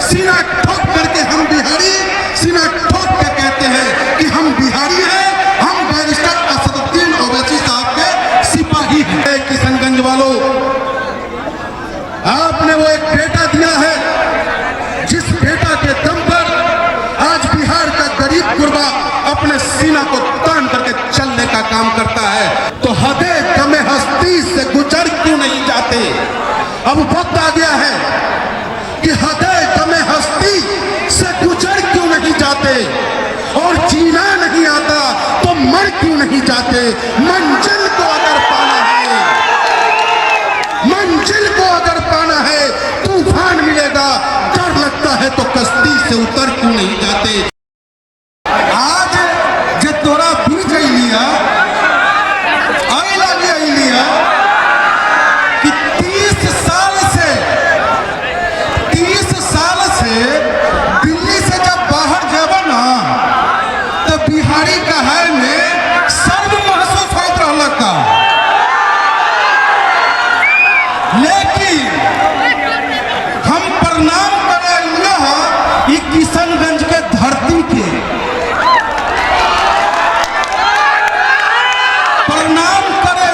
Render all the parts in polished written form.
सीना ठोक करके हम बिहारी, सीना ठोक के कहते हैं कि हम बिहारी हैं, हम बैरिस्टर असदुद्दीन ओवैसी साहब के सिपाही हैं। किशनगंज वालों, आपने वो एक बेटा दिया है जिस बेटा के दम पर आज बिहार का गरीब गुरबा अपने सीना को तान करके चलने का काम करता है। तो हदे गमे हस्ती से गुजर क्यों नहीं जाते? अब वक्त आ गया है कि हदे गमे हस्ती से गुजर क्यों नहीं जाते? और जीना नहीं आता तो मर क्यों नहीं जाते? मंजिल को अगर पाना है, मंजिल को अगर पाना है, तूफान मिलेगा, डर लगता है तो कश्ती से उतर क्यों नहीं जाते? आज जे तोरा बीज लिया कि 30 साल से दिल्ली से जब बाहर जाबा ना तो बिहारी का है में सर्व महसूस होत रहल का। लेकिन हम प्रणाम करे ई किशनगंज के धरती के प्रणाम करे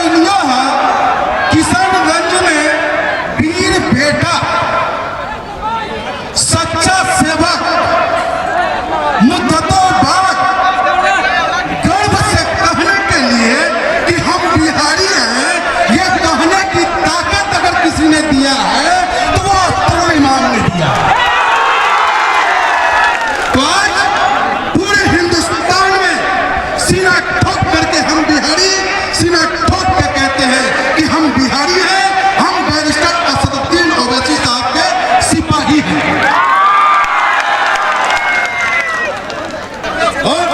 किशनगंज में वीर बेटा, सच्चा सेवक, मुद्दतों बालक गर्व से कहने के लिए कि हम बिहारी हैं, ये कहने की ताकत अगर किसी ने दिया है तो वो अख्तर इमाम ने दिया। तो आज पूरे हिंदुस्तान में सीना ठोक करके हम बिहारी, सीना ठोक के कहते हैं कि हम बिहारी हैं, हम बैरिस्टर असदुद्दीन ओवैसी साहब के सिपाही हैं। और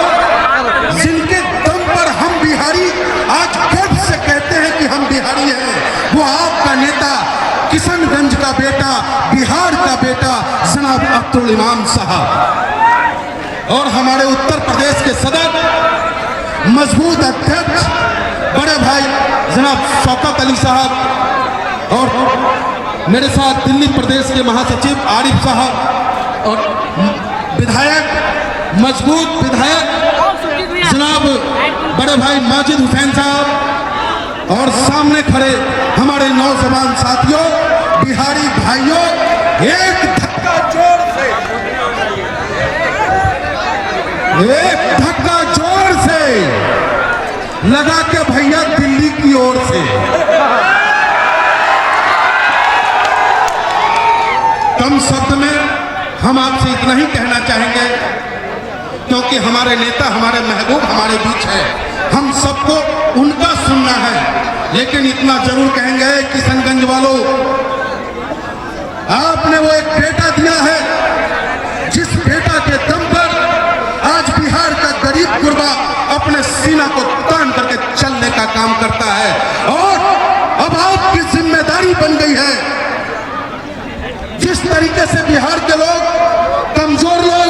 जिनके दम पर हम बिहारी आज गर्व से कहते हैं कि हम बिहारी हैं, वो आपका नेता, किशनगंज का बेटा, बिहार का बेटा जनाब अख्तर इमाम साहब, और हमारे उत्तर प्रदेश के सदर मजबूत अध्यक्ष बड़े भाई जनाब शौकत अली साहब, और मेरे साथ दिल्ली प्रदेश के महासचिव आरिफ साहब, और विधायक, मजबूत विधायक जनाब बड़े भाई माजिद हुसैन साहब, और सामने खड़े हमारे नौजवान साथियों, बिहारी भाइयों, एक धक्का जोर से, एक धक्का जोर से लगा के भैया दिल्ली की ओर से। कम शब्द में हम आपसे इतना ही कहना चाहेंगे, क्योंकि हमारे नेता, हमारे महबूब हमारे बीच है, हम सबको उनका सुनना है। लेकिन इतना जरूर कहेंगे किशनगंज वालों, आपने वो एक बेटा दिया है जिस बेटा के दम पर आज बिहार का गरीब गुरबा अपने सीना को तान करके चलने का काम करता है। और अब आपकी जिम्मेदारी बन गई है, जिस तरीके से बिहार के लोग, कमजोर लोग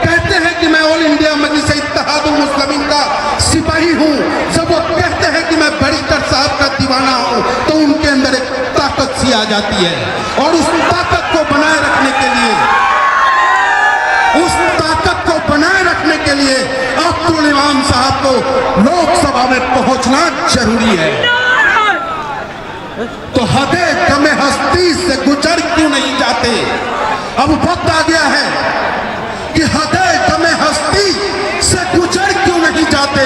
कहते हैं कि मैं ऑल इंडिया मजलिस इत्तेहादुल मुस्लिमीन का सिपाही हूं, जब वो कहते हैं कि मैं बैरिस्टर साहब का दीवाना हूं, तो उनके अंदर एक ताकत सी आ जाती है। और उस ताकत को बनाए रखने के लिए, उस ताकत को बनाए रखने के लिए अख्तर इमाम साहब को लोकसभा में पहुंचना जरूरी है। तो हदे गमे हस्ती से गुजर क्यों नहीं जाते? अब वक्त आ गया है कि हदे गमे हस्ती से गुजर क्यों नहीं जाते?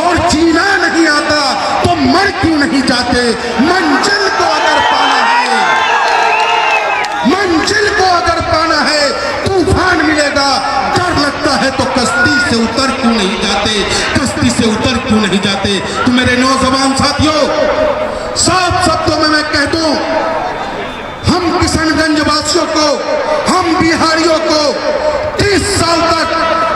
और जीना नहीं आता तो मर क्यों नहीं जाते? मंजिल को अगर पाना है, मंजिल को अगर पाना है, तूफान मिलेगा, डर लगता है तो कश्ती से उतर क्यों नहीं जाते? कश्ती से उतर क्यों नहीं जाते? तो मेरे नौजवान साथियों, साफ शब्दों में मैं कह दूं, हम किशनगंज वासियों को, हम बिहारियों को 30 साल तक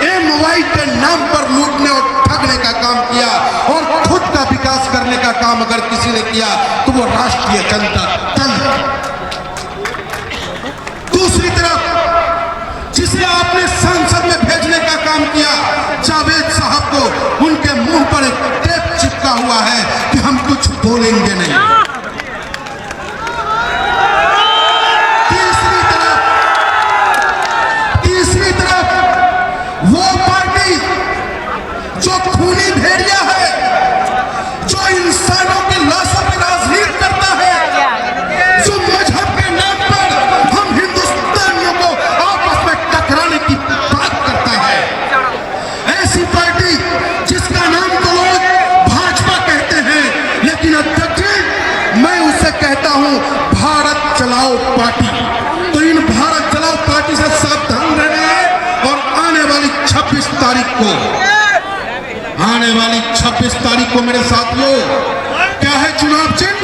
MY के नाम पर लूटने और ठगने का काम किया, और खुद का विकास करने का काम अगर किसी ने किया तो वो राष्ट्रीय जनता दल। दूसरी तरफ जिसे आपने संसद में भेजने का काम किया, जावेद साहब को, उनके मुंह पर एक टेप चिपका हुआ है कि हम कुछ बोलेंगे नहीं। तीसरी तरफ चलाओ पार्टी। तो इन भारत चलाओ पार्टी से सावधान रहना है। और आने वाली 26 तारीख को मेरे साथियों क्या है चुनाव चिन्ह?